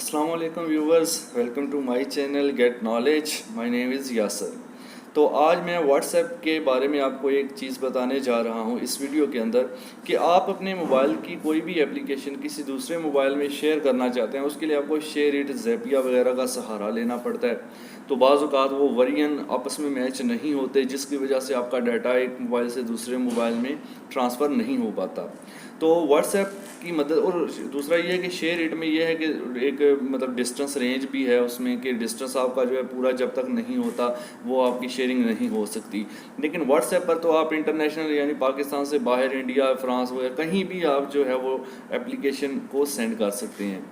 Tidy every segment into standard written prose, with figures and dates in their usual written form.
अस्सलाम वालेकुम viewers, welcome to my channel get knowledge. My name is Yasir. तो आज मैं व्हाट्सएप के बारे में आपको एक चीज़ बताने जा रहा हूं इस वीडियो के अंदर कि आप अपने मोबाइल की कोई भी एप्लीकेशन किसी दूसरे मोबाइल में शेयर करना चाहते हैं। उसके लिए आपको शेयर इट, ज़ैपिया वगैरह का सहारा लेना पड़ता है। तो बाज़ औक़ात वो वर्जन आपस में मैच नहीं होते, जिसकी वजह से आपका डाटा एक मोबाइल से दूसरे मोबाइल में ट्रांसफ़र नहीं हो पाता। तो व्हाट्सएप की मदद, और दूसरा ये है कि शेयर इट में ये है कि एक मतलब डिस्टेंस रेंज भी है उसमें, कि डिस्टेंस आपका जो है पूरा जब तक नहीं होता वो आपकी शेयरिंग नहीं हो सकती। लेकिन व्हाट्सएप पर तो आप इंटरनेशनल यानी पाकिस्तान से बाहर, इंडिया, फ्रांस वगैरह कहीं भी आप जो है वो एप्लीकेशन को सेंड कर सकते हैं।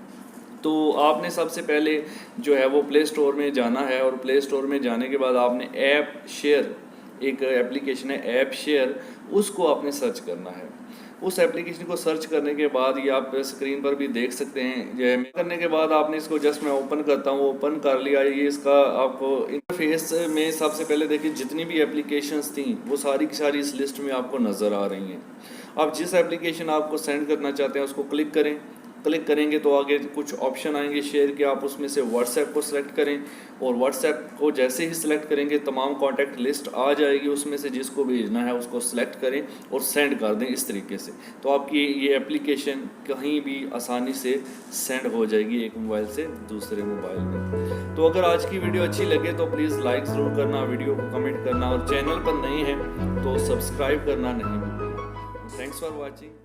तो आपने सबसे पहले जो है वो प्ले स्टोर में जाना है, और प्ले स्टोर में जाने के बाद आपने ऐप शेयर, एक एप्लीकेशन है ऐप शेयर, उसको आपने सर्च करना है। उस एप्लीकेशन को सर्च करने के बाद ये आप स्क्रीन पर भी देख सकते हैं। जो है करने के बाद आपने इसको जस्ट मैं ओपन करता हूँ, ओपन कर लिया। ये इसका आपको इंटरफेस में सबसे पहले देखिए जितनी भी एप्लीकेशंस थी वो सारी की सारी इस लिस्ट में आपको नज़र आ रही हैं। आप जिस एप्लीकेशन आपको सेंड करना चाहते हैं उसको क्लिक करें। क्लिक करेंगे तो आगे कुछ ऑप्शन आएंगे शेयर के, आप उसमें से व्हाट्सएप को सिलेक्ट करें, और व्हाट्सएप को जैसे ही सिलेक्ट करेंगे तमाम कॉन्टैक्ट लिस्ट आ जाएगी। उसमें से जिसको भेजना है उसको सिलेक्ट करें और सेंड कर दें इस तरीके से। तो आपकी ये एप्लीकेशन कहीं भी आसानी से सेंड हो जाएगी एक मोबाइल से दूसरे मोबाइल में। तो अगर आज की वीडियो अच्छी लगे तो प्लीज़ लाइक ज़रूर करना, वीडियो को कमेंट करना, और चैनल पर नए हैं तो सब्सक्राइब करना नहीं भूलना। Thanks for watching.